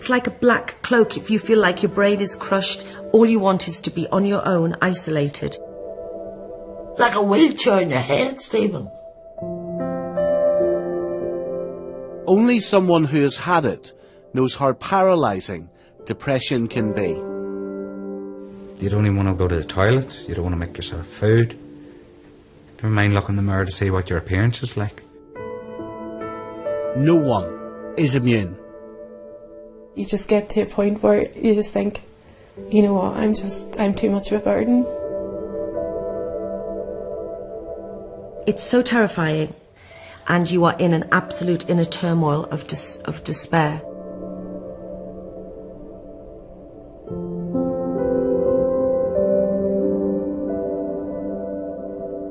It's like a black cloak. If you feel like your brain is crushed, all you want is to be on your own, isolated. Like a wheelchair in your head, Stephen. Only someone who has had it knows how paralysing depression can be. You don't even want to go to the toilet. You don't want to make yourself food. Never mind looking in the mirror to see what your appearance is like. No one is immune. You just get to a point where you just think, you know what, I'm too much of a burden. It's so terrifying, and you are in an absolute inner turmoil of despair.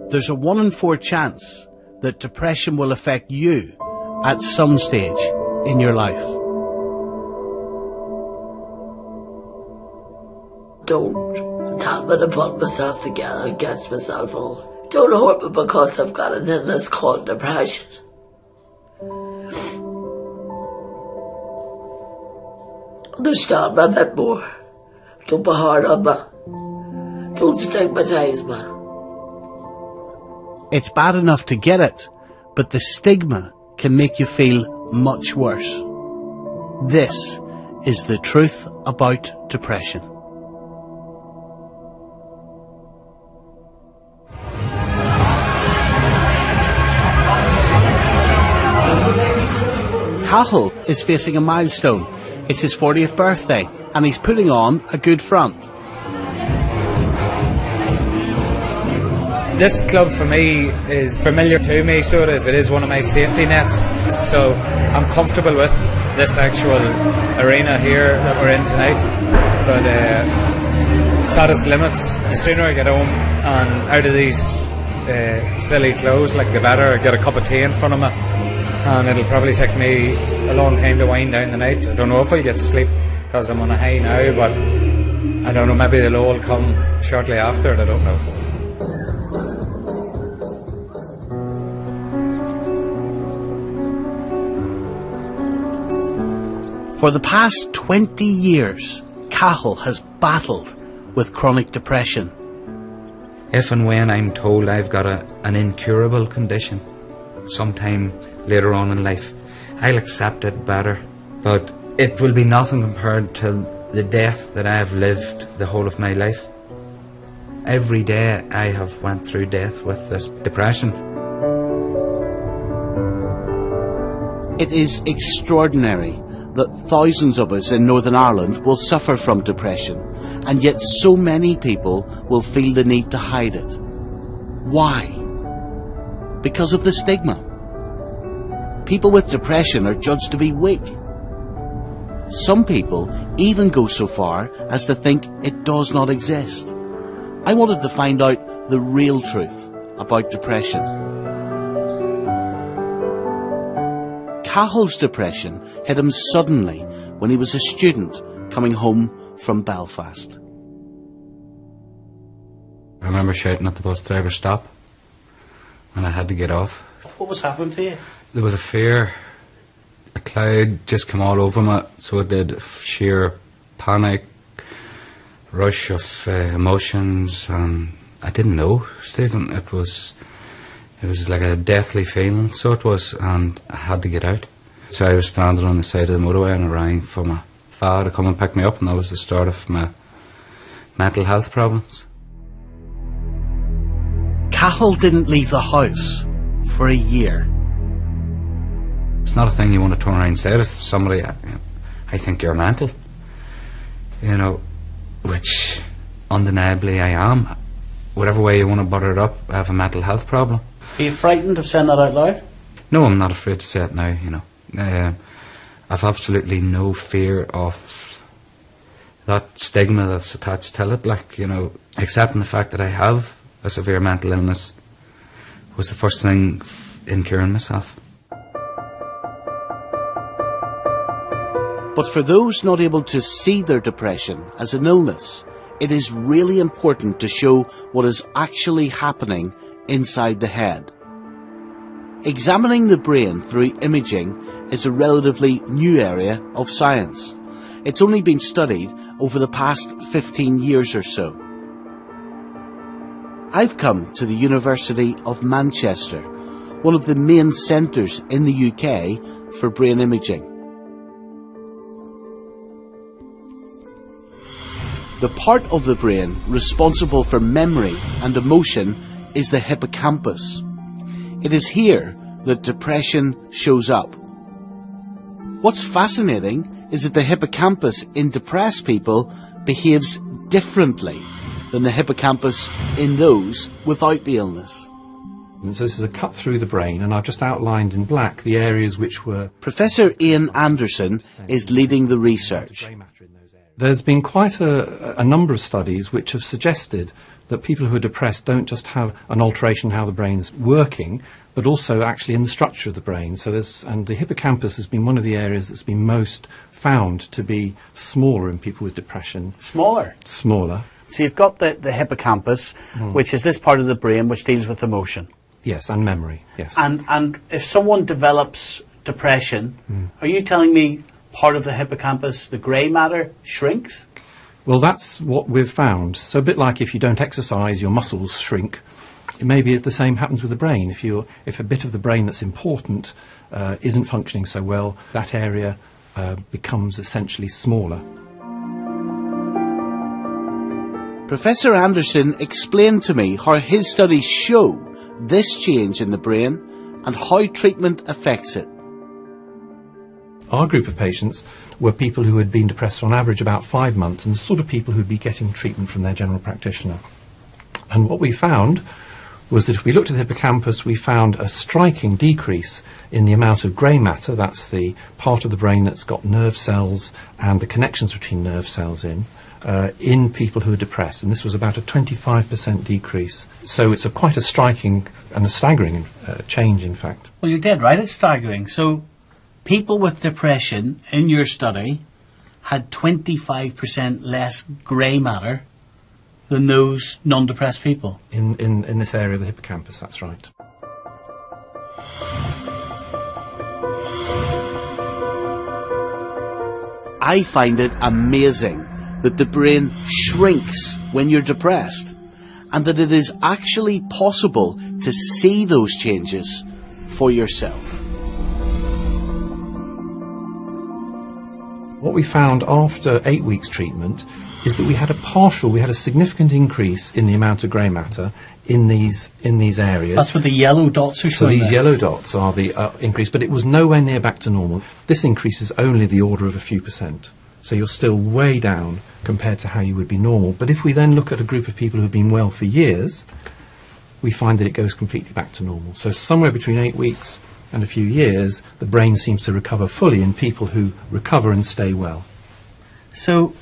There's a 1 in 4 chance that depression will affect you at some stage in your life. Don't tell me to put myself together against myself all. Don't hurt me because I've got an illness called depression. Understand me a bit more. Don't be hard on me. Don't stigmatise me. It's bad enough to get it, but the stigma can make you feel much worse. This is the truth about depression. Cathal is facing a milestone. It's his 40th birthday, and he's putting on a good front. This club for me is familiar to me, so it is. It is one of my safety nets. So I'm comfortable with this actual arena here that we're in tonight. But it's at its limits. The sooner I get home and out of these silly clothes, like the better. I get a cup of tea in front of me, and it'll probably take me a long time to wind down the night. I don't know if I'll get to sleep because I'm on a high now, but I don't know, maybe the low will come shortly after it, I don't know. For the past 20 years, Cathal has battled with chronic depression. If and when I'm told I've got an incurable condition, sometime later on in life, I'll accept it better. But it will be nothing compared to the death that I have lived the whole of my life. Every day I have went through death with this depression. It is extraordinary that thousands of us in Northern Ireland will suffer from depression, and yet so many people will feel the need to hide it. Why? Because of the stigma. People with depression are judged to be weak. Some people even go so far as to think it does not exist. I wanted to find out the real truth about depression. Cathal's depression hit him suddenly when he was a student coming home from Belfast. I remember shouting at the bus driver, "Stop," and I had to get off. What was happening to you? There was a fear, a cloud just came all over me, so it did. Sheer panic, rush of emotions, and I didn't know, Stephen. It was like a deathly feeling, so it was, and I had to get out. So I was stranded on the side of the motorway, and I rang for my father to come and pick me up, and that was the start of my mental health problems. Cathal didn't leave the house for a year. It's not a thing you want to turn around and say to somebody, "I think you're mental," you know, which undeniably I am. Whatever way you want to butter it up, I have a mental health problem. Are you frightened of saying that out loud? No, I'm not afraid to say it now, you know. I've absolutely no fear of that stigma that's attached to it, like, you know, accepting the fact that I have a severe mental illness was the first thing in curing myself. But for those not able to see their depression as an illness, it is really important to show what is actually happening inside the head. Examining the brain through imaging is a relatively new area of science, It's only been studied over the past 15 years or so. I've come to the University of Manchester, one of the main centres in the UK for brain imaging. The part of the brain responsible for memory and emotion is the hippocampus. It is here that depression shows up. What's fascinating is that the hippocampus in depressed people behaves differently than the hippocampus in those without the illness. And so this is a cut through the brain, and I've just outlined in black the areas which were... Professor Ian Anderson is leading the research. There's been quite a number of studies which have suggested that people who are depressed don't just have an alteration in how the brain's working, but also actually in the structure of the brain. And the hippocampus has been one of the areas that's been most found to be smaller in people with depression. Smaller? Smaller. So you've got the hippocampus, which is this part of the brain which deals with emotion. Yes, and memory, yes. And if someone develops depression, are you telling me part of the hippocampus, the grey matter, shrinks? Well, that's what we've found. So a bit like if you don't exercise, your muscles shrink. Maybe the same happens with the brain. If a bit of the brain that's important isn't functioning so well, that area becomes essentially smaller. Professor Anderson explained to me how his studies show this change in the brain and how treatment affects it. Our group of patients were people who had been depressed on average about 5 months, and the sort of people who'd be getting treatment from their general practitioner. And what we found was that if we looked at the hippocampus, we found a striking decrease in the amount of grey matter, that's the part of the brain that's got nerve cells and the connections between nerve cells in people who are depressed, and this was about a 25% decrease. So it's quite a striking and a staggering change, in fact. Well, you're dead right, it's staggering. So people with depression in your study had 25% less grey matter than those non-depressed people. In this area of the hippocampus, that's right. I find it amazing that the brain shrinks when you're depressed, and that it is actually possible to see those changes for yourself. What we found after 8 weeks treatment is that we had a significant increase in the amount of grey matter in these areas. That's what the yellow dots are so showing. These there. yellow dots are the increase, but it was nowhere near back to normal. This increase is only the order of a few percent. So you're still way down compared to how you would be normal. But if we then look at a group of people who've been well for years, we find that it goes completely back to normal. So somewhere between 8 weeks and a few years, the brain seems to recover fully in people who recover and stay well. So,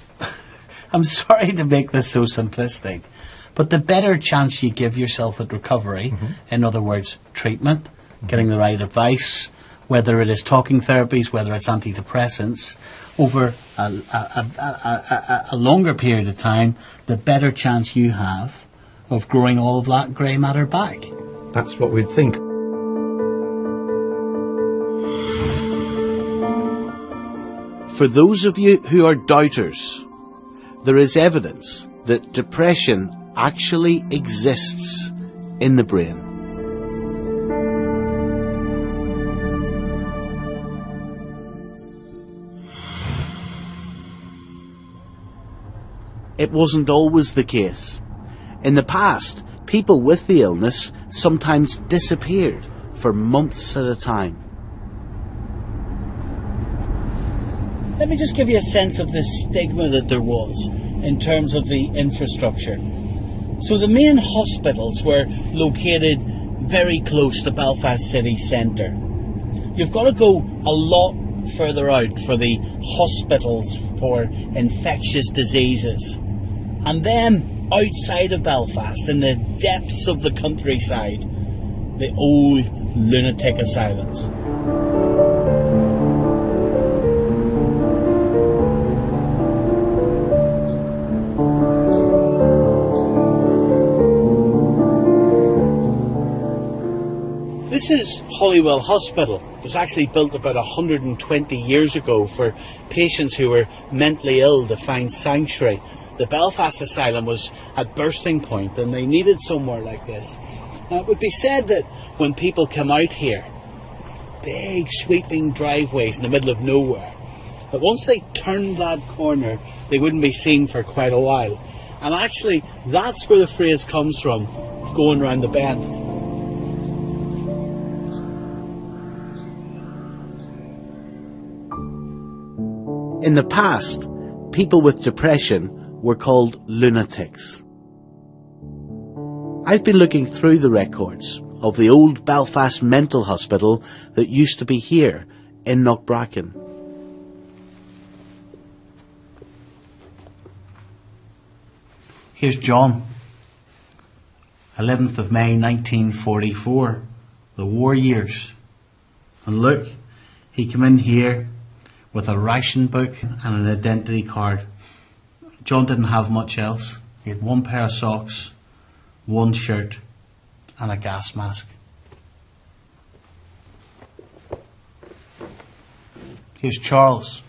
I'm sorry to make this so simplistic, but the better chance you give yourself at recovery, in other words, treatment, getting the right advice, whether it is talking therapies, whether it's antidepressants, over a longer period of time, the better chance you have of growing all of that grey matter back. That's what we'd think. For those of you who are doubters, there is evidence that depression actually exists in the brain. It wasn't always the case. In the past, people with the illness sometimes disappeared for months at a time. Let me just give you a sense of the stigma that there was in terms of the infrastructure. So the main hospitals were located very close to Belfast city centre. You've got to go a lot further out for the hospitals for infectious diseases. And then outside of Belfast, in the depths of the countryside, the old lunatic asylums. This is Holywell Hospital. It was actually built about 120 years ago for patients who were mentally ill to find sanctuary. The Belfast Asylum was at bursting point and they needed somewhere like this. Now, it would be said that when people come out here, big sweeping driveways in the middle of nowhere, but once they turned that corner, they wouldn't be seen for quite a while. And actually, that's where the phrase comes from, going round the bend. In the past, people with depression were called lunatics. I've been looking through the records of the old Belfast mental hospital that used to be here in Knockbracken. Here's John, 11th of May 1944, the war years. And look, he came in here with a ration book and an identity card. John didn't have much else. He had one pair of socks, one shirt and a gas mask. Here's Charles,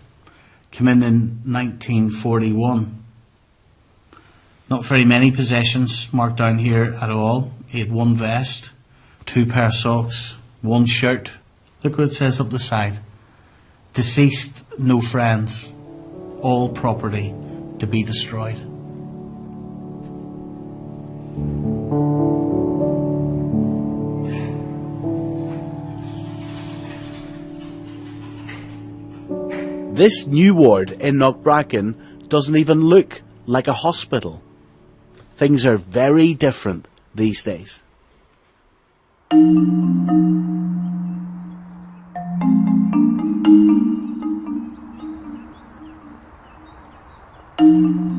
came in 1941. Not very many possessions marked down here at all. He had one vest, two pair of socks, one shirt. Look what it says up the side. Deceased, no friends. All property to be destroyed. This new ward in Knockbracken doesn't even look like a hospital. Things are very different these days.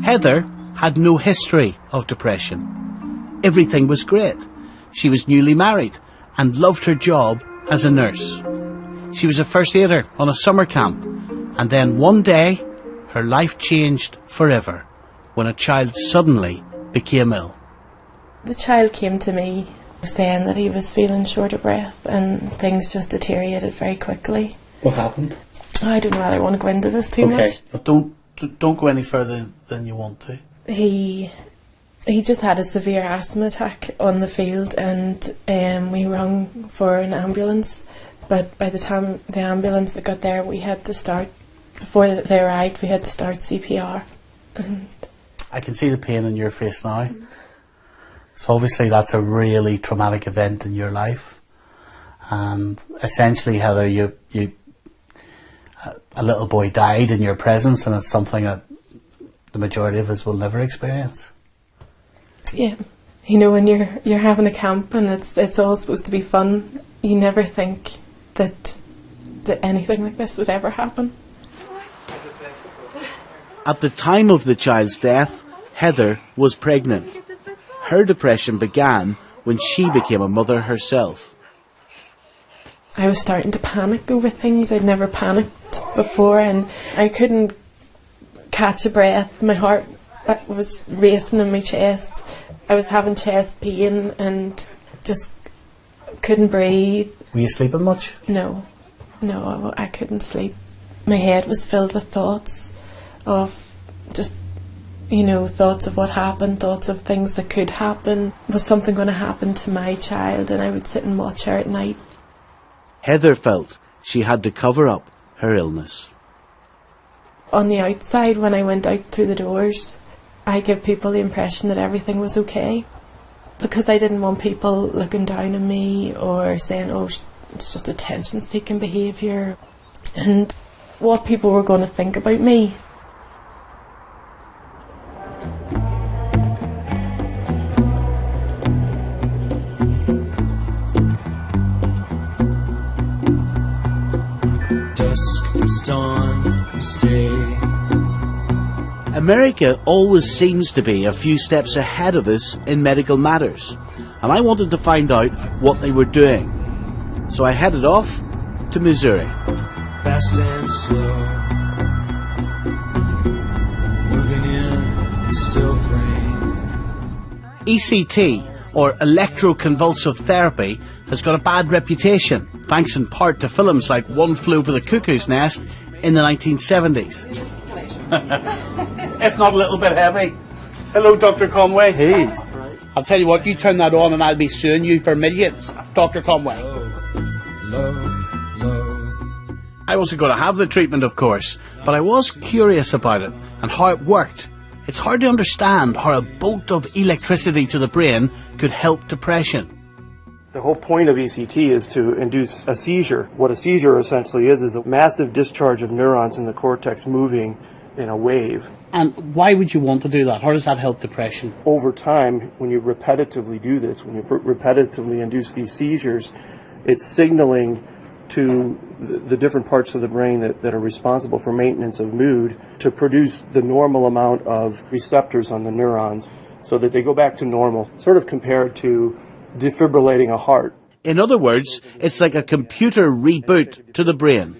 Heather had no history of depression. Everything was great. She was newly married and loved her job as a nurse. She was a first aider on a summer camp, and then one day her life changed forever when a child suddenly became ill. The child came to me saying that he was feeling short of breath and things just deteriorated very quickly. What happened? I don't know whether I want to go into this too much. But don't go any further than you want to. He just had a severe asthma attack on the field, and we rang for an ambulance. But by the time the ambulance got there, we had to start, before they arrived, we had to start CPR. And I can see the pain in your face now. So obviously that's a really traumatic event in your life. And essentially, Heather, a little boy died in your presence, and it's something that the majority of us will never experience. yeah, you know, when you're having a camp and it's all supposed to be fun, you never think that anything like this would ever happen. At the time of the child's death, Heather was pregnant. Her depression began when she became a mother herself. I was starting to panic over things. I'd never panicked before, and I couldn't catch a breath. My heart was racing in my chest. I was having chest pain and just couldn't breathe. Were you sleeping much? No, I couldn't sleep. My head was filled with thoughts of just, thoughts of what happened, thoughts of things that could happen. Was something going to happen to my child? And I would sit and watch her at night. Heather felt she had to cover up her illness. On the outside, when I went out through the doors, I gave people the impression that everything was okay, because I didn't want people looking down on me or saying, oh, it's just attention-seeking behaviour, and what people were going to think about me. America always seems to be a few steps ahead of us in medical matters, and I wanted to find out what they were doing. So I headed off to Missouri. Fast and slow, moving in still frame. ECT or electroconvulsive therapy, has got a bad reputation, thanks in part to films like One Flew Over the Cuckoo's Nest in the 1970s. If not a little bit heavy. Hello, Dr. Conway. Hey. I'll tell you what, you turn that on and I'll be suing you for millions, Dr. Conway. I wasn't going to have the treatment, of course, but I was curious about it and how it worked. It's hard to understand how a bolt of electricity to the brain could help depression. The whole point of ECT is to induce a seizure. What a seizure essentially is a massive discharge of neurons in the cortex moving in a wave. And why would you want to do that? How does that help depression? Over time, when you repetitively do this, when you repetitively induce these seizures, it's signaling to the different parts of the brain that are responsible for maintenance of mood to produce the normal amount of receptors on the neurons so that they go back to normal, sort of compared to defibrillating a heart. In other words, it's like a computer reboot to the brain.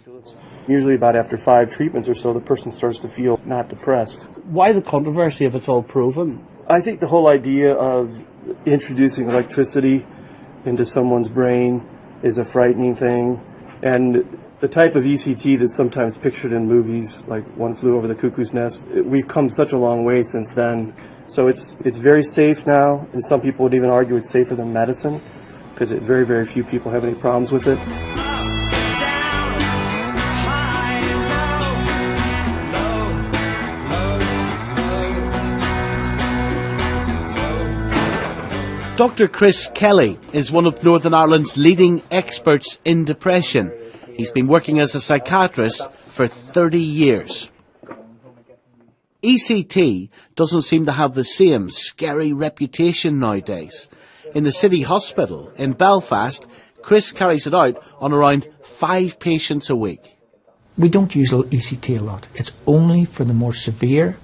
Usually about after 5 treatments or so, the person starts to feel not depressed. Why the controversy if it's all proven? I think the whole idea of introducing electricity into someone's brain is a frightening thing. And the type of ECT that's sometimes pictured in movies like One Flew Over the Cuckoo's Nest, we've come such a long way since then. So it's very safe now, and some people would even argue it's safer than medicine, because very, very few people have any problems with it. Dr. Chris Kelly is one of Northern Ireland's leading experts in depression. He's been working as a psychiatrist for 30 years. ECT doesn't seem to have the same scary reputation nowadays. In the City Hospital in Belfast, Chris carries it out on around 5 patients a week. We don't use ECT a lot. It's only for the more severe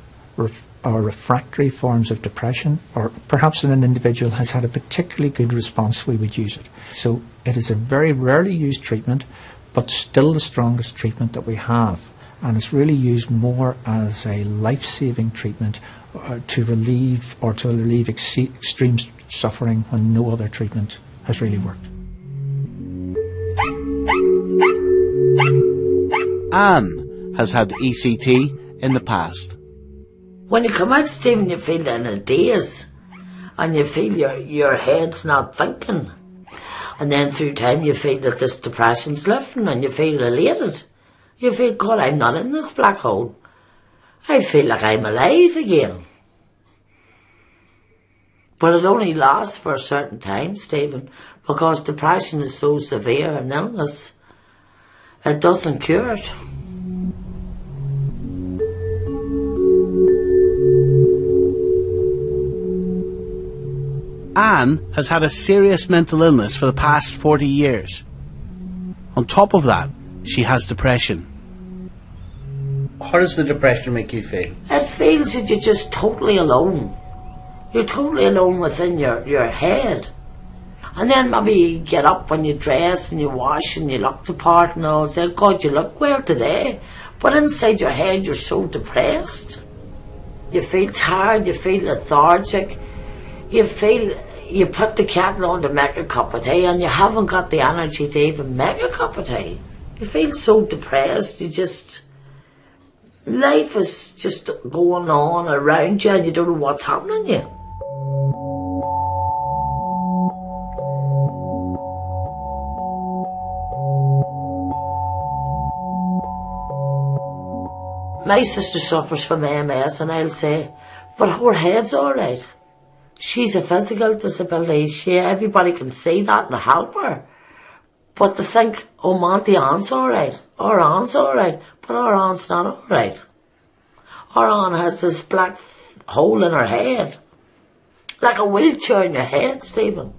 or refractory forms of depression, or perhaps when an individual has had a particularly good response, we would use it. So it is a very rarely used treatment, but still the strongest treatment that we have. And it's really used more as a life-saving treatment to relieve extreme suffering when no other treatment has really worked. Anne has had ECT in the past. When you come out, Stephen, you feel in a daze, and you feel your head's not thinking. And then through time you feel that this depression's lifting and you feel elated. You feel, God, I'm not in this black hole. I feel like I'm alive again. But it only lasts for a certain time, Stephen, because depression is so severe an illness. It doesn't cure it. Anne has had a serious mental illness for the past 40 years. On top of that, she has depression. How does the depression make you feel? It feels that you're just totally alone. You're totally alone within your head. And then maybe you get up when you dress and you wash and you look the part and all, say, God, you look well today. But inside your head you're so depressed. You feel tired, you feel lethargic. You put the kettle on to make a cup of tea and you haven't got the energy to even make a cup of tea. You feel so depressed, life is just going on around you and you don't know what's happening to you. My sister suffers from MS and I'll say, but her head's alright. She's a physical disability. Everybody can see that and help her. But to think, oh, Monty Ann's alright, our Ann's alright, but our Ann's not alright. Our Ann has this black hole in her head. Like a wheelchair in your head, Stephen.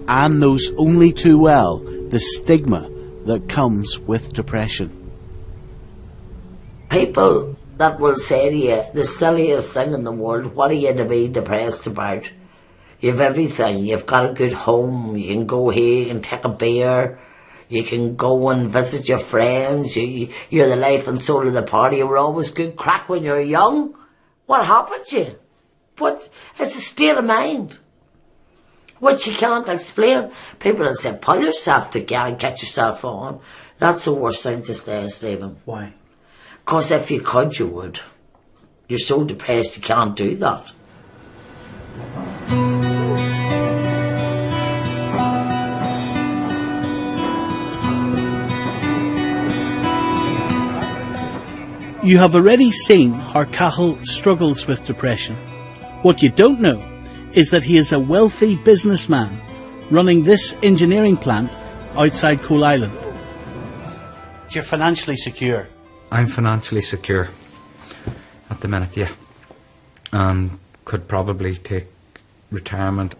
Anne knows only too well the stigma that comes with depression. People that will say to you, the silliest thing in the world, what are you to be depressed about? You've everything. You've got a good home. You can go here, you can take a beer. You can go and visit your friends. You're the life and soul of the party. You were always good crack when you were young. What happened to you? But it's a state of mind, which you can't explain. People that say, pull yourself together and get yourself on. That's the worst thing to say, Stephen. Why? Because if you could, you would. You're so depressed you can't do that. You have already seen how Cathal struggles with depression. What you don't know is that he is a wealthy businessman running this engineering plant outside Coal Island. You're financially secure. I'm financially secure at the minute, yeah. And could probably take retirement.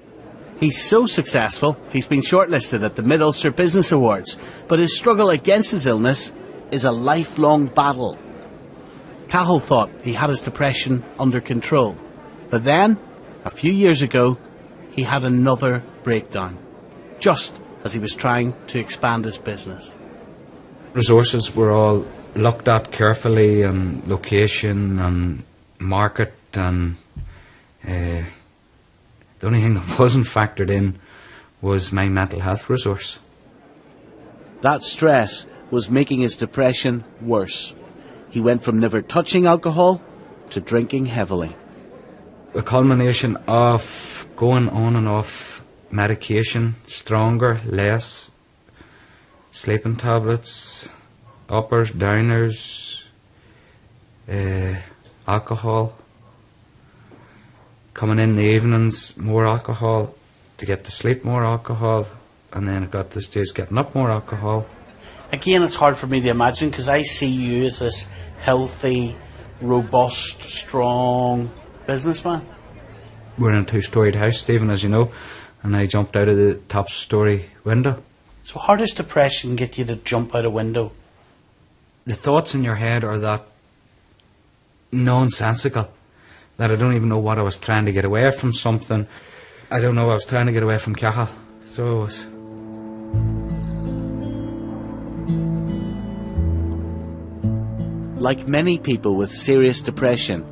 He's so successful, he's been shortlisted at the Mid-Ulster Business Awards, but his struggle against his illness is a lifelong battle. Cathal thought he had his depression under control, but then, a few years ago, he had another breakdown, just as he was trying to expand his business. Resources were all looked at carefully, and location and market, and the only thing that wasn't factored in was my mental health resource. That stress was making his depression worse. He went from never touching alcohol to drinking heavily. A culmination of going on and off medication, stronger, less, sleeping tablets, uppers, downers, alcohol, coming in the evenings, more alcohol, to get to sleep, more alcohol, and then it got to the stage getting up, more alcohol. Again, it's hard for me to imagine because I see you as this healthy, robust, strong businessman. We're in a two-storied house, Stephen, as you know, and I jumped out of the top story window. So how does depression get you to jump out a window? The thoughts in your head are that nonsensical, that I don't even know what I was trying to get away from something. I don't know, I was trying to get away from Cathal. So it was. Like many people with serious depression,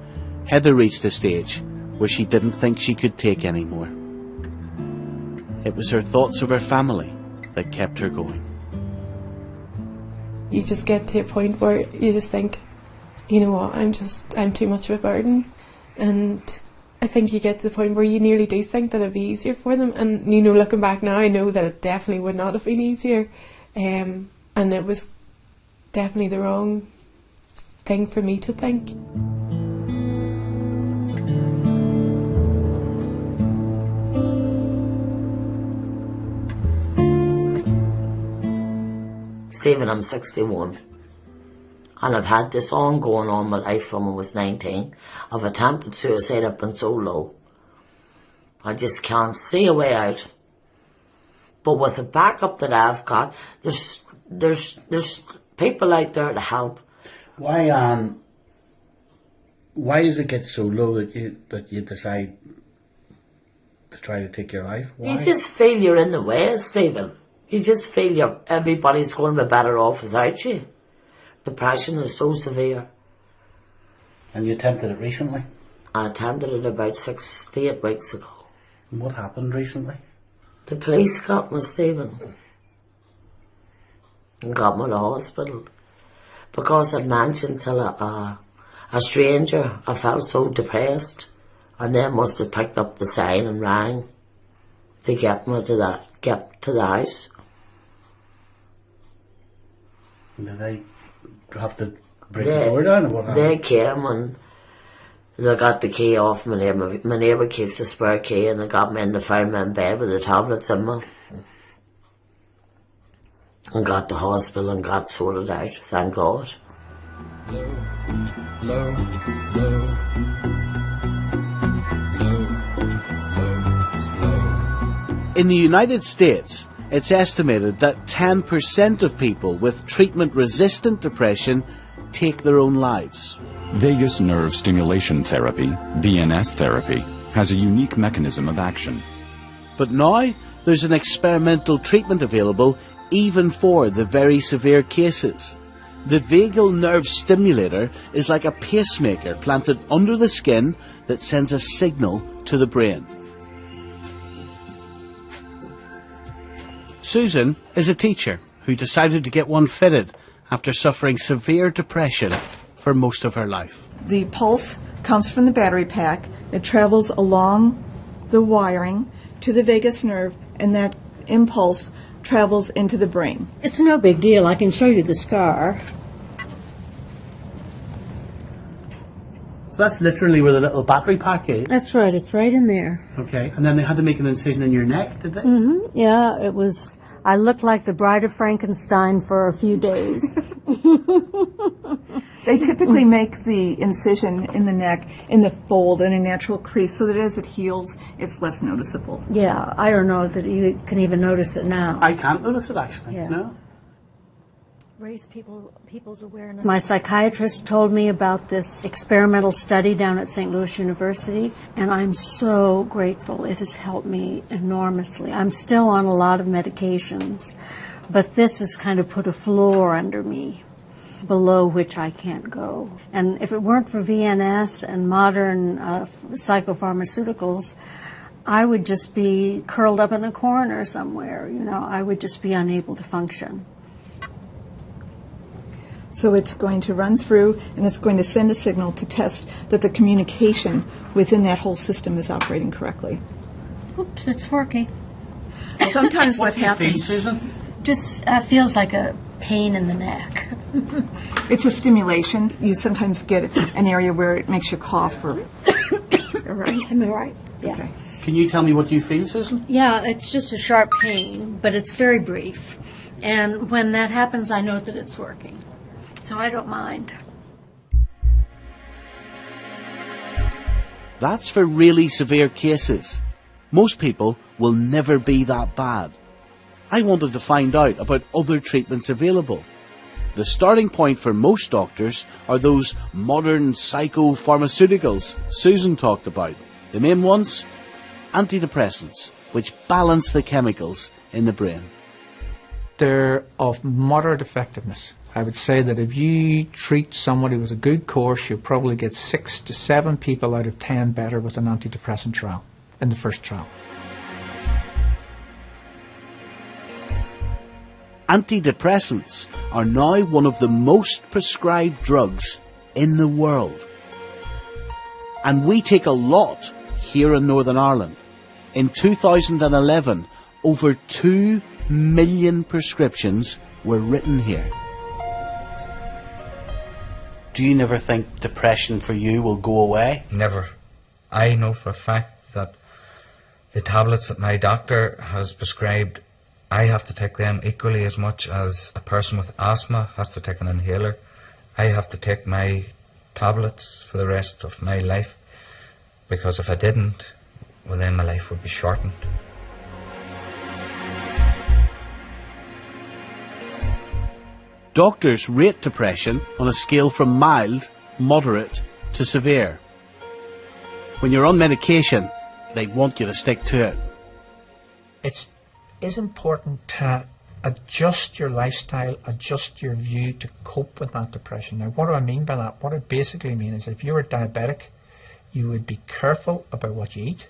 Heather reached a stage where she didn't think she could take any more. It was her thoughts of her family that kept her going. You just get to a point where you just think, you know what, I'm too much of a burden. And I think you get to the point where you nearly do think that it'd be easier for them. And, you know, looking back now, I know that it definitely would not have been easier. And it was definitely the wrong thing for me to think. Stephen, I'm 61. And I've had this ongoing all my life from when I was 19. I've attempted suicide, I've been so low. I just can't see a way out. But with the backup that I've got, there's people out there to help. Why does it get so low that you decide to try to take your life? Why? You just feel you're in the way, Stephen. You just feel everybody's going to be better off without you. Depression is so severe. And you attempted it recently? I attempted it about 6 to 8 weeks ago. And what happened recently? The police got me, Stephen, and got me to the hospital. Because I'd mentioned to a stranger, I felt so depressed, and they must have picked up the sign and rang to get me to the house. Did they have to break the door down, or what happened? They came and they got the key off my neighbour. My neighbour keeps a spare key, and they got me in the fireman bed with the tablets in me. And got to hospital and got sorted out, thank God. Low, low, low. In the United States, it's estimated that 10% of people with treatment-resistant depression take their own lives. Vagus nerve stimulation therapy, VNS therapy, has a unique mechanism of action. But now there's an experimental treatment available even for the very severe cases. The vagal nerve stimulator is like a pacemaker planted under the skin that sends a signal to the brain. Susan is a teacher who decided to get one fitted after suffering severe depression for most of her life. The pulse comes from the battery pack. It travels along the wiring to the vagus nerve, and that impulse travels into the brain. It's no big deal. I can show you the scar. So that's literally where the little battery pack is. That's right. It's right in there. Okay, and then they had to make an incision in your neck, did they? Mm-hmm. Yeah, it was. I looked like the Bride of Frankenstein for a few days. They typically make the incision in the neck in the fold in a natural crease so that as it heals, it's less noticeable. Yeah, I don't know that you can even notice it now. I can't notice it actually. Yeah. No. Raise people's awareness. My psychiatrist told me about this experimental study down at St. Louis University, and I'm so grateful. It has helped me enormously. I'm still on a lot of medications, but this has kind of put a floor under me, below which I can't go. And if it weren't for VNS and modern psychopharmaceuticals, I would just be curled up in a corner somewhere. You know, I would just be unable to function. So it's going to run through and it's going to send a signal to test that the communication within that whole system is operating correctly. Oops, it's working. Sometimes what happens... What do you feel, Susan? Just feels like a pain in the neck. It's a stimulation. You sometimes get an area where it makes you cough or... Right. Am I right? Yeah. Okay. Can you tell me what you feel, Susan? Yeah, it's just a sharp pain, but it's very brief. And when that happens, I know that it's working. So I don't mind. That's for really severe cases. Most people will never be that bad. I wanted to find out about other treatments available. The starting point for most doctors are those modern psychopharmaceuticals Susan talked about. The main ones? Antidepressants, which balance the chemicals in the brain. They're of moderate effectiveness. I would say that if you treat somebody with a good course, you'll probably get 6 to 7 people out of 10 better with an antidepressant trial, in the first trial. Antidepressants are now one of the most prescribed drugs in the world. And we take a lot here in Northern Ireland. In 2011, over 2 million prescriptions were written here. Do you never think depression for you will go away? Never. I know for a fact that the tablets that my doctor has prescribed, I have to take them equally as much as a person with asthma has to take an inhaler. I have to take my tablets for the rest of my life, because if I didn't, well then my life would be shortened. Doctors rate depression on a scale from mild, moderate to severe. When you're on medication, they want you to stick to it. It is important to adjust your lifestyle, adjust your view to cope with that depression. Now, what do I mean by that? What I basically mean is if you were diabetic, you would be careful about what you eat,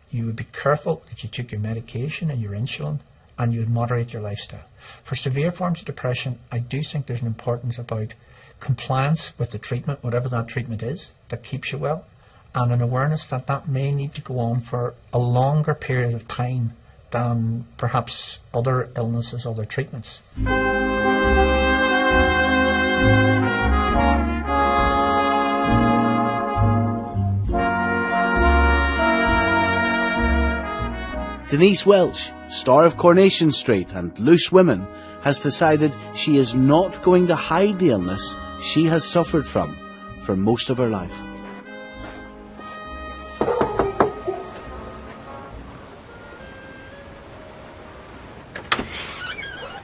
you would be careful that you took your medication and your insulin, and you would moderate your lifestyle. For severe forms of depression, I do think there's an importance about compliance with the treatment, whatever that treatment is, that keeps you well, and an awareness that that may need to go on for a longer period of time than perhaps other illnesses, other treatments. Denise Welch, star of Coronation Street and Loose Women, has decided she is not going to hide the illness she has suffered from for most of her life.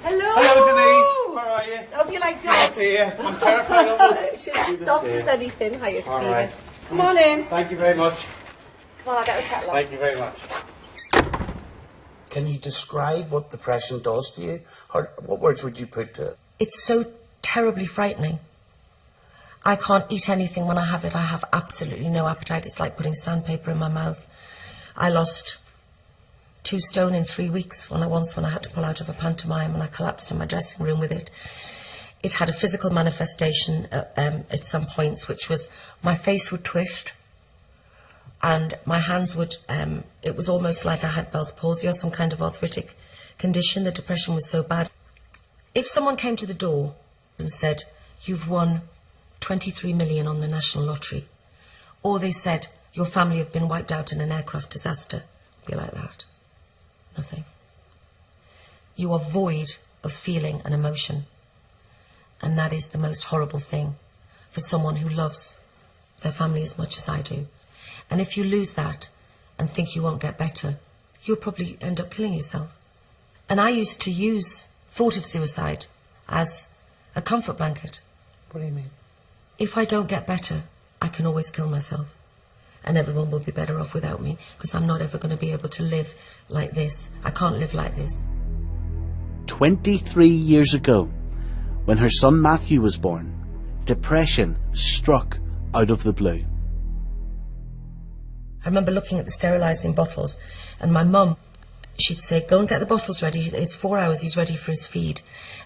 Hello, Denise. Where are you? Hope you like Good to see you. I'm terrified of it. She's as soft as anything. Hiya, All Stephen. right. Come on in. Thank you very much. Come on, I'll get the kettle on. Thank you very much. Can you describe what depression does to you? Or what words would you put to it? It's so terribly frightening. I can't eat anything when I have it. I have absolutely no appetite. It's like putting sandpaper in my mouth. I lost 2 stone in 3 weeks when I had to pull out of a pantomime and I collapsed in my dressing room with it. It had a physical manifestation at some points, which was my face would twist and my hands would, it was almost like I had Bell's palsy or some kind of arthritic condition. The depression was so bad. If someone came to the door and said, you've won 23 million on the national lottery, or they said, your family have been wiped out in an aircraft disaster, I'd be like that. Nothing. You are void of feeling and emotion. And that is the most horrible thing for someone who loves their family as much as I do. And if you lose that and think you won't get better, you'll probably end up killing yourself. And I used to use thought of suicide as a comfort blanket. What do you mean? If I don't get better, I can always kill myself. And everyone will be better off without me, because I'm not ever going to be able to live like this. I can't live like this. 23 years ago, when her son Matthew was born, depression struck out of the blue. I remember looking at the sterilising bottles, and my mum, she'd say, go and get the bottles ready. It's 4 hours, he's ready for his feed.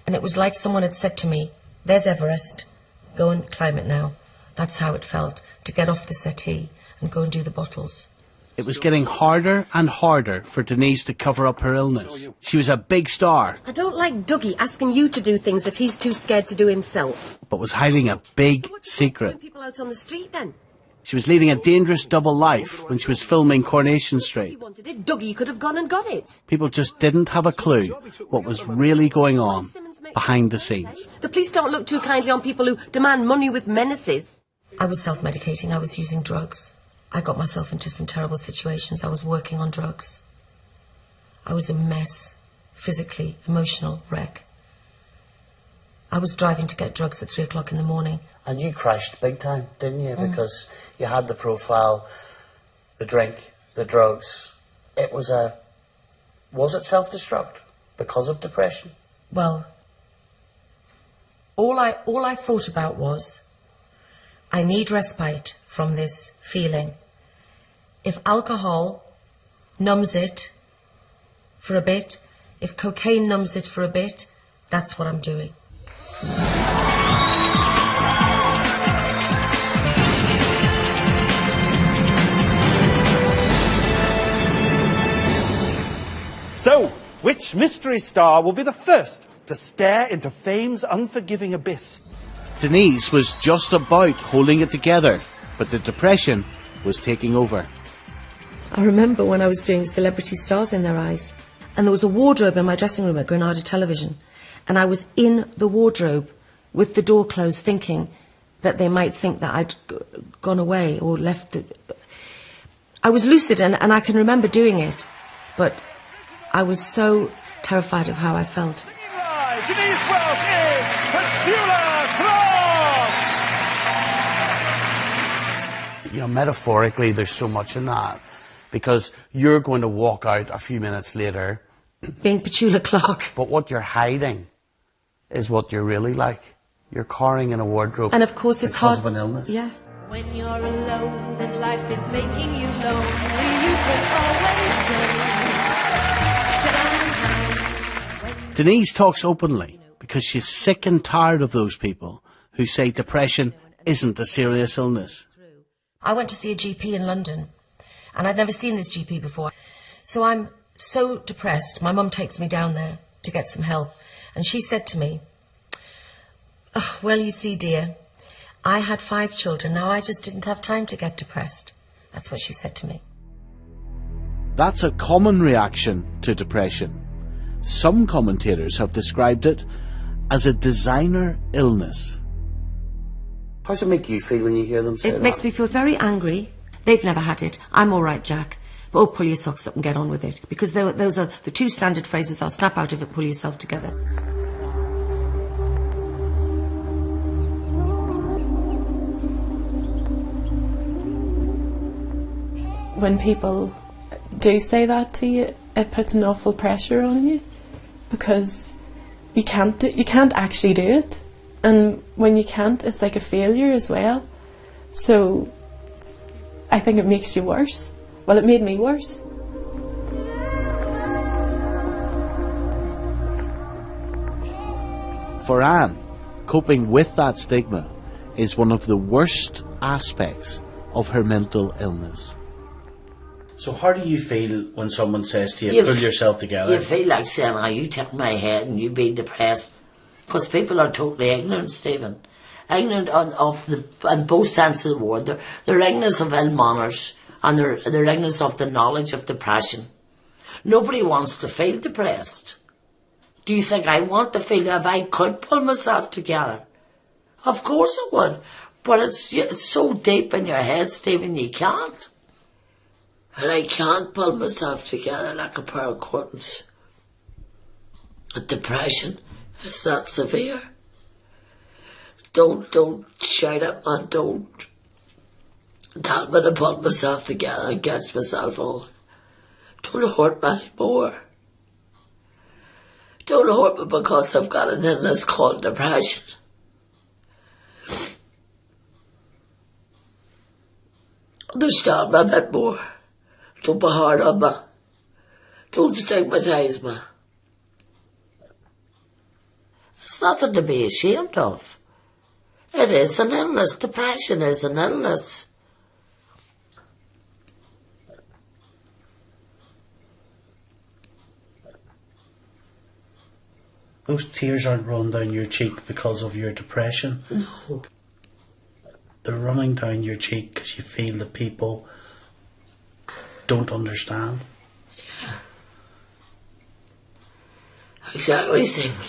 And it was like someone had said to me, there's Everest, go and climb it now. That's how it felt, to get off the settee and go and do the bottles. It was getting harder and harder for Denise to cover up her illness. She was a big star, I don't like Dougie asking you to do things that he's too scared to do himself. but was hiding a big secret. People out on the street then. She was leading a dangerous double life when she was filming Coronation He Street. wanted it. Dougie could have gone and got it. People just didn't have a clue what was really going on behind the scenes. The police don't look too kindly on people who demand money with menaces. I was self-medicating. I was using drugs. I got myself into some terrible situations. I was working on drugs. I was a mess, physically, emotional wreck. I was driving to get drugs at 3 o'clock in the morning. And you crashed big time, didn't you? Because you had the profile, the drink, the drugs. Was it self-destruct because of depression? Well, all I thought about was, I need respite from this feeling. If alcohol numbs it for a bit, if cocaine numbs it for a bit, that's what I'm doing. So, which mystery star will be the first to stare into fame's unforgiving abyss? Denise was just about holding it together, but the depression was taking over. I remember when I was doing Celebrity Stars in Their Eyes, and there was a wardrobe in my dressing room at Granada Television, and I was in the wardrobe with the door closed, thinking that they might think that I'd gone away or left. I was lucid, and I can remember doing it, but I was so terrified of how I felt. Denise Welch is Petula Clark! You know, metaphorically, there's so much in that, because you're going to walk out a few minutes later being Petula Clark. But what you're hiding is what you're really like. You're cowering in a wardrobe. And of course it's because hard. of an illness. Yeah. When you're alone and life is making you lonely, you can always go. Denise talks openly because she's sick and tired of those people who say depression isn't a serious illness. I went to see a GP in London, and I'd never seen this GP before. So I'm so depressed. My mum takes me down there to get some help, and she said to me, oh, well, you see, dear, I had 5 children. Now I just didn't have time to get depressed. That's what she said to me. That's a common reaction to depression. Some commentators have described it as a designer illness. How does it make you feel when you hear them say that? It makes me feel very angry. They've never had it. I'm all right, Jack. But oh, pull your socks up and get on with it. Because those are the 2 standard phrases. I'll snap out of it, pull yourself together. When people do say that to you, it puts an awful pressure on you, because you can't actually do it. And when you can't, it's like a failure as well. So I think it makes you worse. Well, it made me worse. For Anne, coping with that stigma is one of the worst aspects of her mental illness. So how do you feel when someone says to you, pull yourself together? You feel like saying, oh, you take my head and you be depressed. Because people are totally ignorant, Stephen. Ignorant in both senses of the word. They're ignorant of ill manners and they're ignorant of the knowledge of depression. Nobody wants to feel depressed. Do you think I want to feel if I could pull myself together? Of course I would. But it's so deep in your head, Stephen, you can't. And I can't pull myself together like a pair of curtains. Depression is that severe. Don't shout at me, don't tell me to pull myself together and catch myself on. Don't hurt me anymore. Don't hurt me because I've got an illness called depression. Understand me a bit more. Don't be hard on me. Don't stigmatise me. It's nothing to be ashamed of. It is an illness. Depression is an illness. Those tears aren't running down your cheek because of your depression. No. They're running down your cheek because you feel that people don't understand. Yeah. Exactly, Stephen.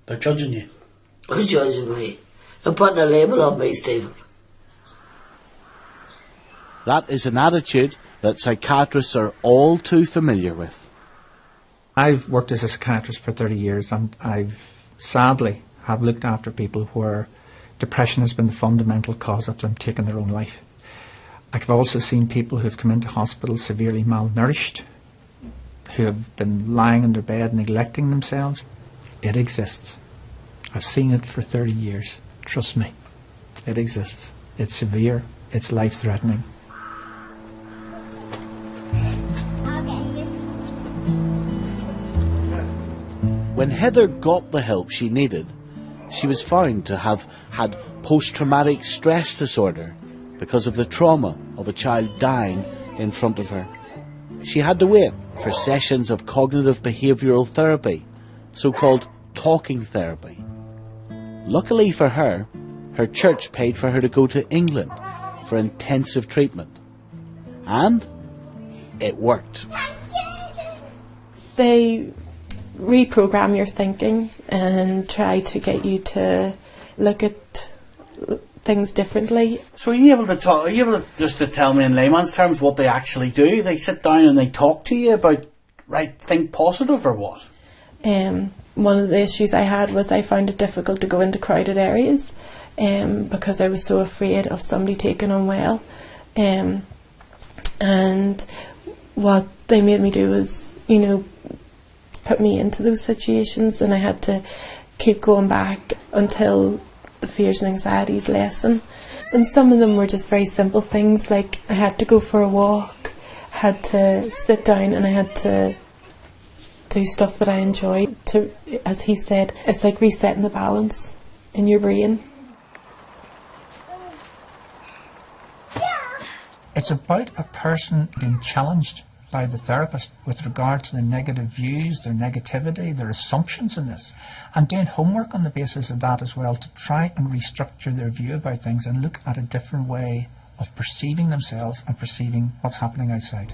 They're judging you. They're judging me. They're putting a label on me, Stephen. That is an attitude that psychiatrists are all too familiar with. I've worked as a psychiatrist for 30 years and I've sadly have looked after people where depression has been the fundamental cause of them taking their own life. I've also seen people who have come into hospital severely malnourished, who have been lying in their bed neglecting themselves. It exists. I've seen it for 30 years. Trust me, it exists. It's severe, it's life-threatening. When Heather got the help she needed, she was found to have had post-traumatic stress disorder because of the trauma of a child dying in front of her. She had to wait for sessions of cognitive behavioural therapy, so-called talking therapy. Luckily for her, her church paid for her to go to England for intensive treatment. And it worked. They reprogram your thinking and try to get you to look at things differently. So are you able to just to tell me in layman's terms what they actually do? They sit down and they talk to you about, right, think positive or what? One of the issues I had was I found it difficult to go into crowded areas because I was so afraid of somebody taking unwell. And what they made me do was, put me into those situations, and I had to keep going back until the fears and anxieties lessen. And some of them were just very simple things, like I had to go for a walk, I had to sit down, and I had to do stuff that I enjoyed. To, as he said, it's like resetting the balance in your brain. It's about a person being challenged by the therapist with regard to the negative views, their negativity, their assumptions in this, and doing homework on the basis of that as well to try and restructure their view about things and look at a different way of perceiving themselves and perceiving what's happening outside.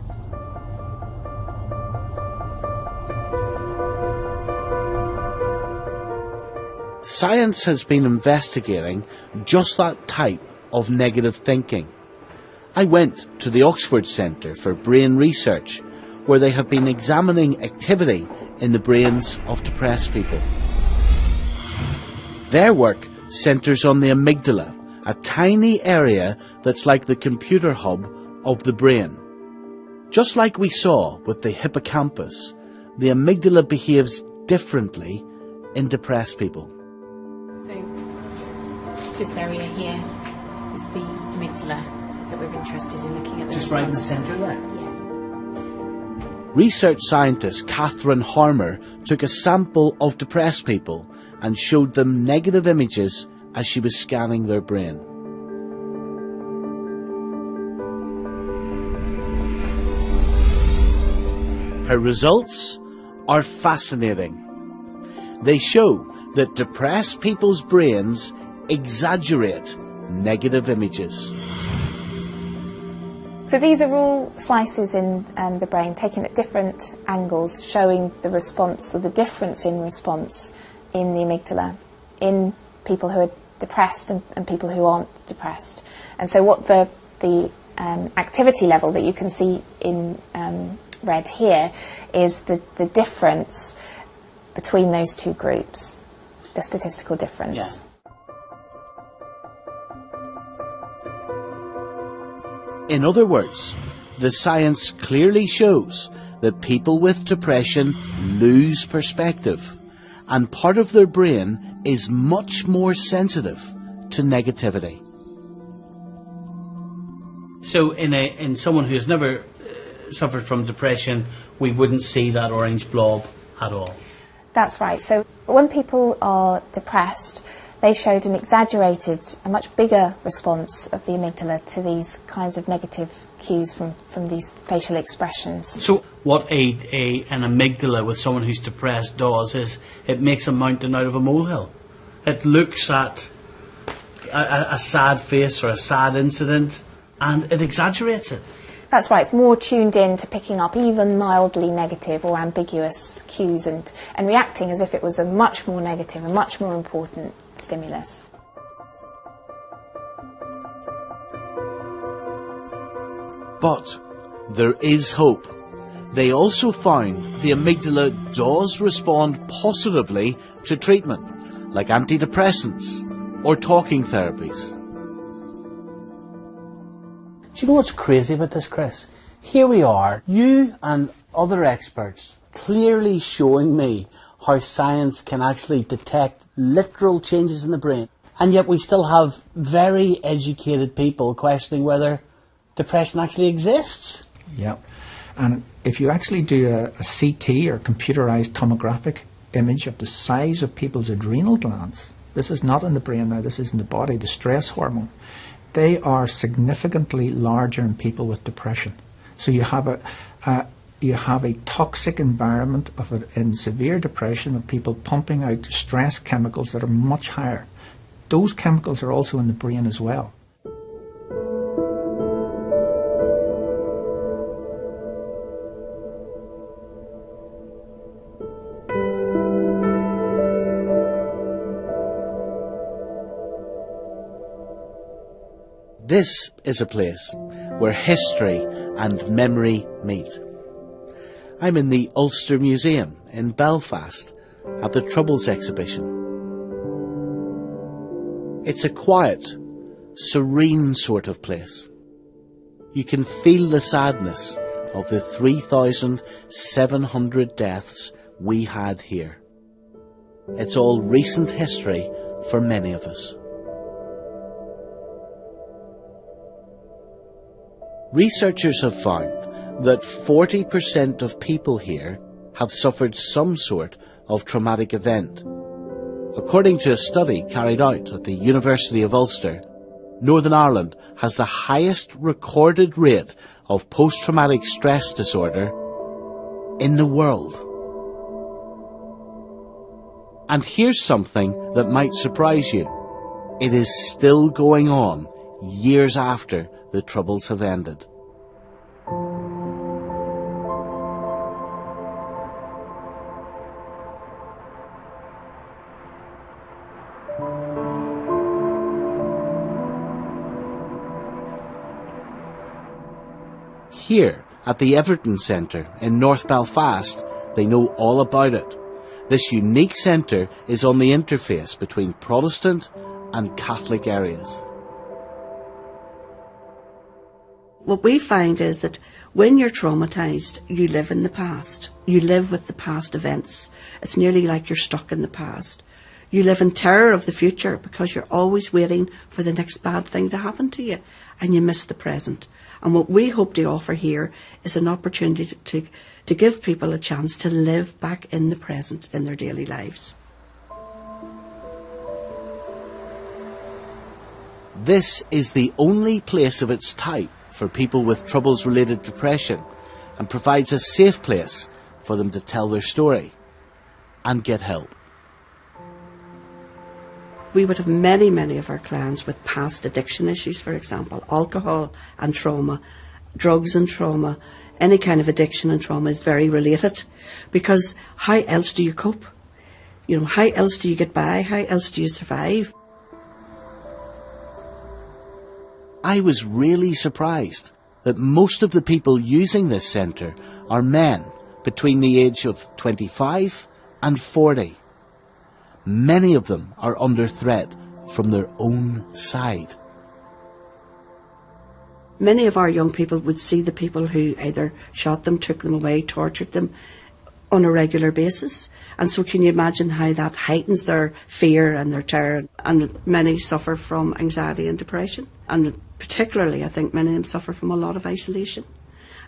Science has been investigating just that type of negative thinking. I went to the Oxford Centre for Brain Research, where they have been examining activity in the brains of depressed people. Their work centres on the amygdala, a tiny area that's like the computer hub of the brain. Just like we saw with the hippocampus, the amygdala behaves differently in depressed people. This area here is the amygdala that we're interested in looking at. The Just right in the response. centre there. Research scientist Catherine Harmer took a sample of depressed people and showed them negative images as she was scanning their brain. Her results are fascinating. They show that depressed people's brains exaggerate negative images. So these are all slices in the brain taken at different angles, showing the response or the difference in response in the amygdala in people who are depressed and people who aren't depressed. And so what the activity level that you can see in red here is the difference between those two groups, the statistical difference. Yeah. In other words, the science clearly shows that people with depression lose perspective, and part of their brain is much more sensitive to negativity. So in someone who has never suffered from depression, we wouldn't see that orange blob at all. That's right. So when people are depressed, they showed an exaggerated, a much bigger response of the amygdala to these kinds of negative cues from these facial expressions. So what an amygdala with someone who's depressed does is it makes a mountain out of a molehill. It looks at a sad face or a sad incident and it exaggerates it. That's right, it's more tuned in to picking up even mildly negative or ambiguous cues and reacting as if it was a much more negative, a much more important stimulus. But there is hope. They also found the amygdala does respond positively to treatment, like antidepressants or talking therapies. Do you know what's crazy about this, Chris? Here we are, you and other experts, clearly showing me how science can actually detect literal changes in the brain. And yet we still have very educated people questioning whether depression actually exists. Yeah. And if you actually do a CT or computerized tomographic image of the size of people's adrenal glands, this is not in the brain now, this is in the body, the stress hormone, they are significantly larger in people with depression. So you have a toxic environment in severe depression of people pumping out stress chemicals that are much higher. Those chemicals are also in the brain as well. This is a place where history and memory meet. I'm in the Ulster Museum in Belfast at the Troubles exhibition. It's a quiet, serene sort of place. You can feel the sadness of the 3,700 deaths we had here. It's all recent history for many of us. Researchers have found that 40% of people here have suffered some sort of traumatic event. According to a study carried out at the University of Ulster, Northern Ireland has the highest recorded rate of post-traumatic stress disorder in the world. And here's something that might surprise you. It is still going on years after the Troubles have ended. Here at the Everton Centre in North Belfast, they know all about it. This unique centre is on the interface between Protestant and Catholic areas. What we find is that when you're traumatised, you live in the past. You live with the past events. It's nearly like you're stuck in the past. You live in terror of the future because you're always waiting for the next bad thing to happen to you, and you miss the present. And what we hope to offer here is an opportunity to give people a chance to live back in the present in their daily lives. This is the only place of its type for people with troubles-related depression, and provides a safe place for them to tell their story and get help. We would have many of our clients with past addiction issues, for example, alcohol and trauma, drugs and trauma. Any kind of addiction and trauma is very related, because how else do you cope? You know, how else do you get by? How else do you survive? I was really surprised that most of the people using this centre are men between the age of 25 and 40. Many of them are under threat from their own side. Many of our young people would see the people who either shot them, took them away, tortured them on a regular basis. And so can you imagine how that heightens their fear and their terror? And many suffer from anxiety and depression. And particularly, I think many of them suffer from a lot of isolation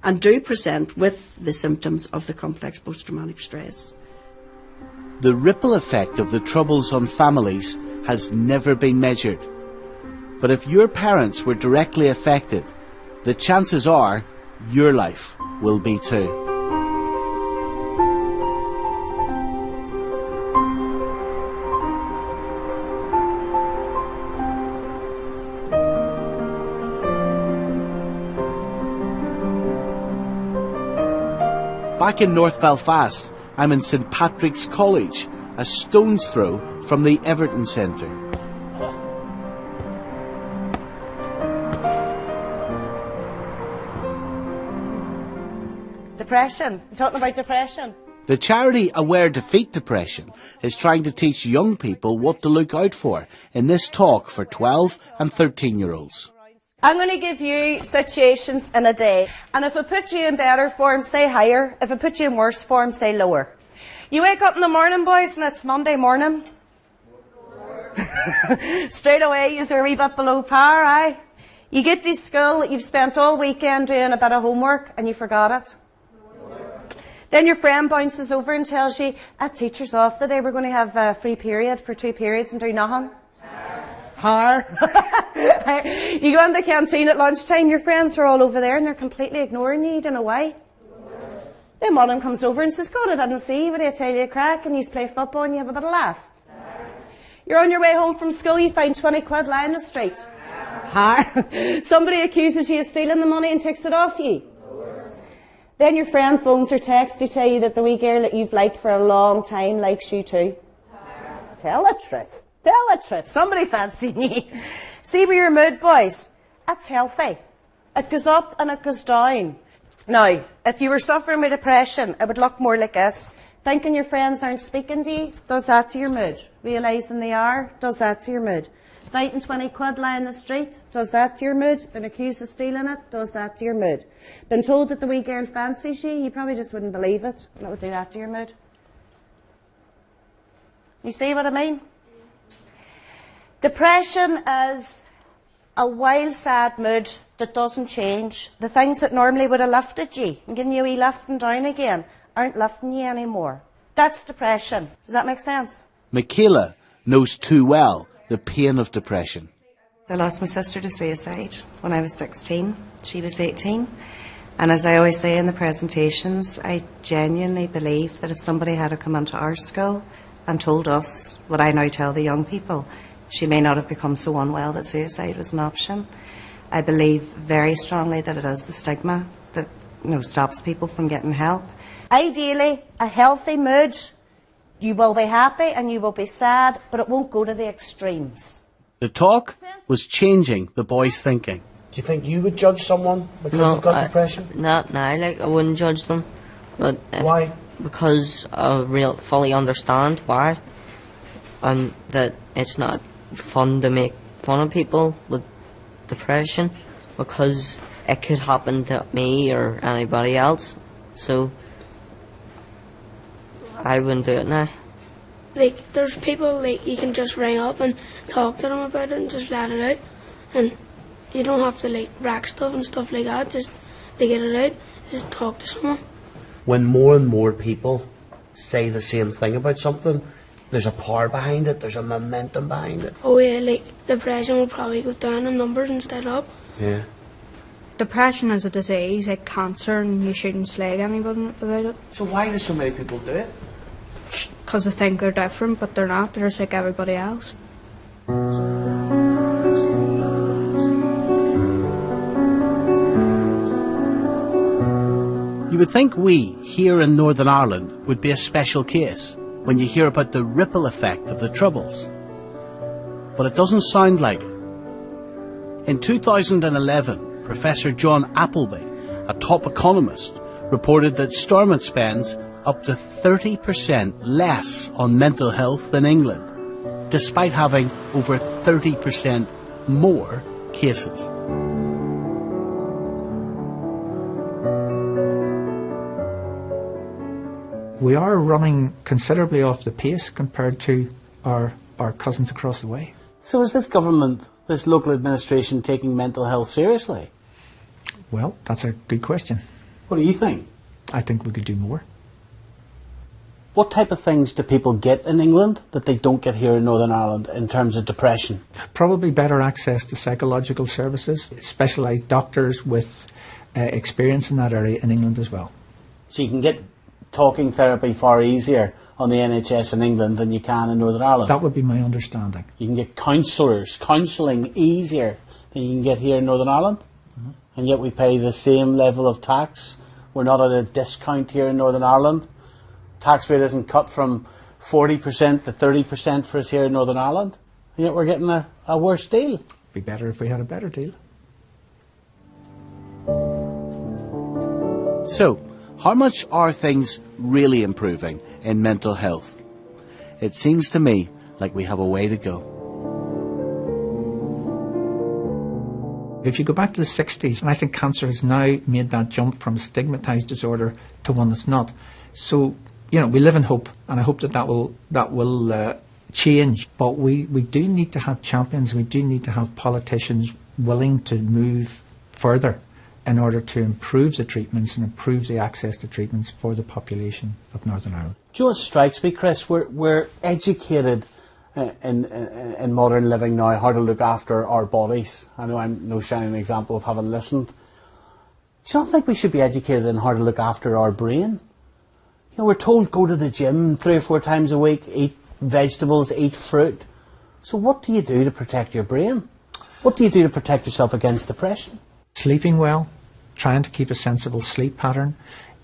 and do present with the symptoms of the complex post-traumatic stress. The ripple effect of the troubles on families has never been measured. But if your parents were directly affected, the chances are your life will be too. Back in North Belfast, I'm in St Patrick's College, a stone's throw from the Everton Centre. Depression. I'm talking about depression. The charity Aware Defeat Depression is trying to teach young people what to look out for in this talk for 12 and 13-year-olds. I'm going to give you situations in a day. And if I put you in better form, say higher. If I put you in worse form, say lower. You wake up in the morning, boys, and it's Monday morning. Straight away, you're a wee bit below par, aye? You get to school, you've spent all weekend doing a bit of homework, and you forgot it. Then your friend bounces over and tells you, teacher's off today, we're going to have a free period for 2 periods and do nothing. Har. You go in the canteen at lunchtime, your friends are all over there and they're completely ignoring you, you don't know why. Then one of them comes over and says, God, I didn't see you, but I tell you a crack, and you play football and you have a bit of laugh. You're on your way home from school, you find 20 quid lying in the street. Har. Somebody accuses you of stealing the money and takes it off you. Then your friend phones or texts to tell you that the wee girl that you've liked for a long time likes you too. Tell the truth. Tell the truth. Somebody fancying you. See where your mood, boys? That's healthy. It goes up and it goes down. Now, if you were suffering with depression, it would look more like this. Thinking your friends aren't speaking to you, does that to your mood. Realising they are, does that to your mood. Fighting 20 quid lying in the street, does that to your mood. Been accused of stealing it, does that to your mood. Been told that the wee girl fancies you probably just wouldn't believe it, and it would do that to your mood. You see what I mean? Depression is a wild, sad mood that doesn't change. The things that normally would have lifted you and given you a wee lifting down again aren't lifting you anymore. That's depression. Does that make sense? Michaela knows too well the pain of depression. I lost my sister to suicide when I was 16. She was 18. And as I always say in the presentations, I genuinely believe that if somebody had come into our school and told us what I now tell the young people, she may not have become so unwell that suicide was an option. I believe very strongly that it is the stigma that stops people from getting help. Ideally, a healthy mood, you will be happy and you will be sad, but it won't go to the extremes. The talk was changing the boys' thinking. Do you think you would judge someone because they've got depression? Not now, I wouldn't judge them. But why? Because I fully understand why. And that it's not fun to make fun of people with depression, because it could happen to me or anybody else. So I wouldn't do it now. like, there's people, like, you can just ring up and talk to them about it and just let it out. And you don't have to, like, rack stuff and stuff like that, just to get it out. Just talk to someone. When more and more people say the same thing about something, there's a power behind it, there's a momentum behind it. Oh yeah, like, depression will probably go down in numbers instead of up. Yeah. Depression is a disease like cancer, and you shouldn't slag anybody about it. So why do so many people do it? Because they think they're different, but they're not. They're just like everybody else. You would think we, here in Northern Ireland, would be a special case when you hear about the ripple effect of the Troubles. But it doesn't sound like it. In 2011, Professor John Appleby, a top economist, reported that Stormont spends up to 30% less on mental health than England, despite having over 30% more cases. We are running considerably off the pace compared to our cousins across the way. So is this government, this local administration, taking mental health seriously? Well, that's a good question. What do you think? I think we could do more. What type of things do people get in England that they don't get here in Northern Ireland in terms of depression? Probably better access to psychological services, specialised doctors with experience in that area in England as well. So you can get talking therapy far easier on the NHS in England than you can in Northern Ireland? That would be my understanding. You can get counselling easier than you can get here in Northern Ireland? Mm-hmm. And yet we pay the same level of tax. We're not at a discount here in Northern Ireland. Tax rate isn't cut from 40% to 30% for us here in Northern Ireland. And yet we're getting a worse deal. Be better if we had a better deal. So, how much are things really improving in mental health? It seems to me like we have a way to go. If you go back to the 60s, and I think cancer has now made that jump from a stigmatised disorder to one that's not. So, you know, we live in hope, and I hope that will change. But we do need to have champions. We do need to have politicians willing to move further in order to improve the treatments and improve the access to treatments for the population of Northern Ireland. Do you know what strikes me, Chris? We're educated in modern living now how to look after our bodies. I know I'm no shining example of having listened. Do you not think we should be educated in how to look after our brain? You know, we're told go to the gym 3 or 4 times a week, eat vegetables, eat fruit. So what do you do to protect your brain? What do you do to protect yourself against depression? Sleeping well, trying to keep a sensible sleep pattern,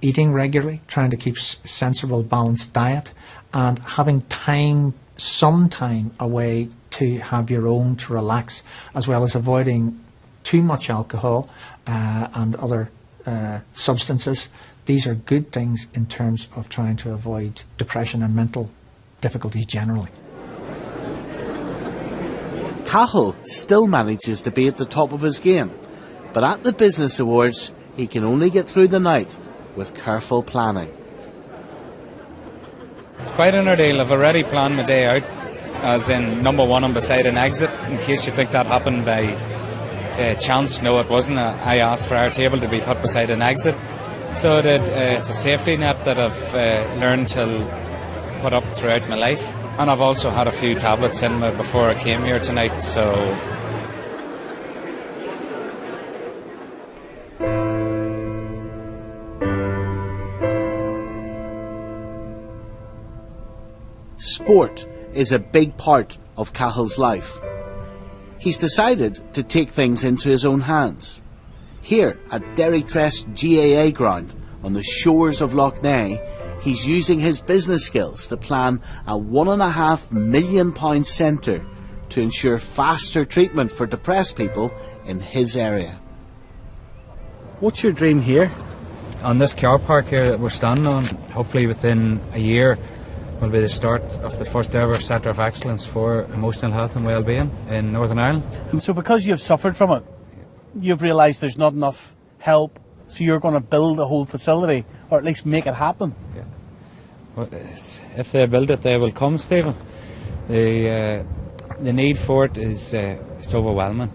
eating regularly, trying to keep a sensible balanced diet, and having time, some time away to have your own to relax, as well as avoiding too much alcohol and other substances. These are good things in terms of trying to avoid depression and mental difficulties generally. Cahill still manages to be at the top of his game, but at the Business Awards he can only get through the night with careful planning. It's quite an ordeal. I've already planned my day out, as in number one, I'm beside an exit, in case you think that happened by chance. No, it wasn't. I asked for our table to be put beside an exit. So that it's a safety net that I've learned to put up throughout my life. And I've also had a few tablets in me before I came here tonight, so... Sport is a big part of Cahill's life. He's decided to take things into his own hands. Here at Derrytress GAA ground on the shores of Lough Neagh, he's using his business skills to plan a £1.5 million centre to ensure faster treatment for depressed people in his area. What's your dream here? On this car park here that we're standing on, hopefully within a year will be the start of the first ever Centre of Excellence for Emotional Health and Wellbeing in Northern Ireland. And so because you've suffered from it, you've realised there's not enough help, so you're going to build a whole facility, or at least make it happen. Yeah. If they build it, they will come, Stephen. The need for it is it's overwhelming.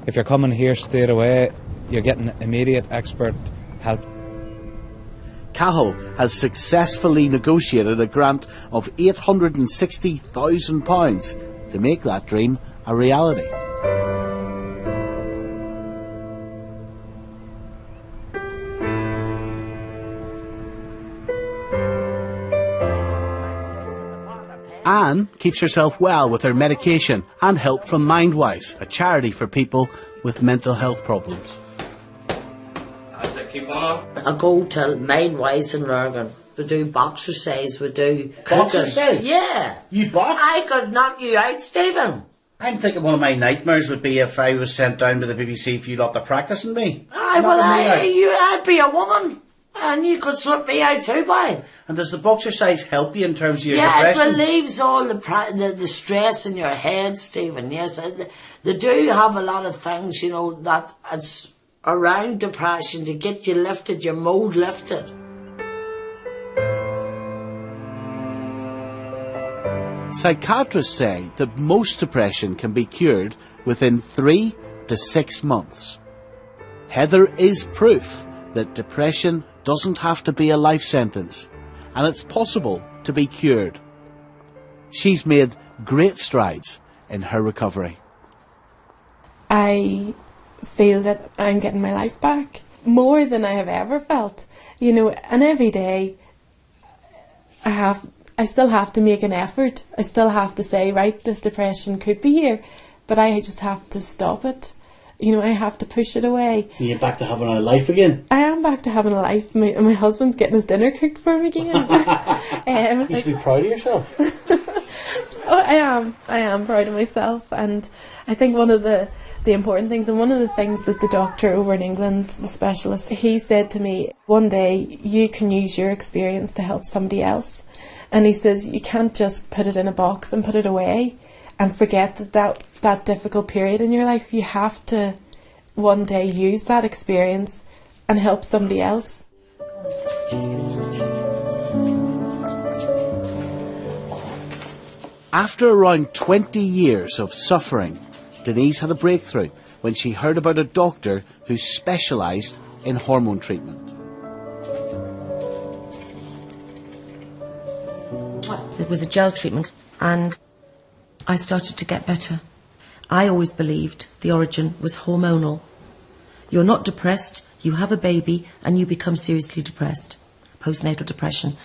If you're coming here straight away, you're getting immediate expert help. Cahill has successfully negotiated a grant of £860,000 to make that dream a reality. Anne keeps herself well with her medication and help from Mindwise, a charity for people with mental health problems. Keep on. I go to Mindwise in Lurgan. We do boxercise, we do cooking. Boxercise? Yeah. You box? I could knock you out, Stephen. I'm thinking one of my nightmares would be if I was sent down to the BBC for you lot to practicing me. I'd be a woman. And you could sort me out too, boy. And does the boxercise help you in terms of your depression? depression? It relieves all the stress in your head, Stephen. Yes, they do have a lot of things, you know, that it's around depression to get you lifted, your mood lifted. Psychiatrists say that most depression can be cured within 3 to 6 months. Heather is proof that depression doesn't have to be a life sentence, and it's possible to be cured. She's made great strides in her recovery. I feel that I'm getting my life back more than I have ever felt, you know, and every day I still have to make an effort. I still have to say, right, this depression could be here, but I just have to stop it. You know, I have to push it away. Are you back to having a life again? I am back to having a life. My husband's getting his dinner cooked for me again. You should be proud of yourself. Oh, I am proud of myself, and I think one of the important things, and one of the things that the doctor over in England, the specialist, he said to me, one day you can use your experience to help somebody else. And he says you can't just put it in a box and put it away and forget that difficult period in your life. You have to one day use that experience and help somebody else. After around 20 years of suffering, Denise had a breakthrough when she heard about a doctor who specialised in hormone treatment. It was a gel treatment, and I started to get better. I always believed the origin was hormonal. You're not depressed, you have a baby, and you become seriously depressed. Postnatal depression.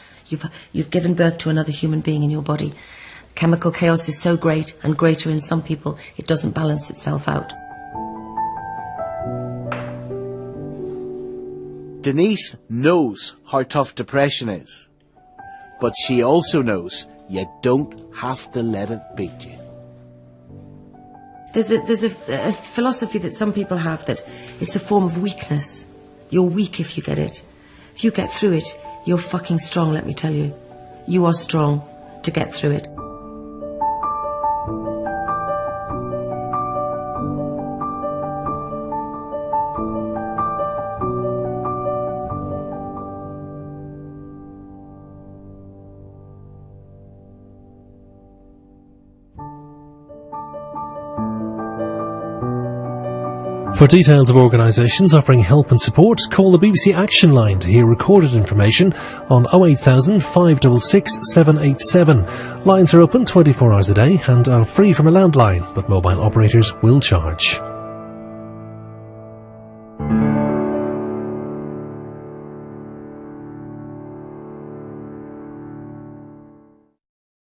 You've given birth to another human being in your body. Chemical chaos is so great, and greater in some people, it doesn't balance itself out. Denise knows how tough depression is, but she also knows you don't have to let it beat you. There's a philosophy that some people have that it's a form of weakness. You're weak if you get it. If you get through it, you're fucking strong, let me tell you. You are strong to get through it. For details of organisations offering help and support, call the BBC Action Line to hear recorded information on 08000 566 787. Lines are open 24 hours a day and are free from a landline, but mobile operators will charge.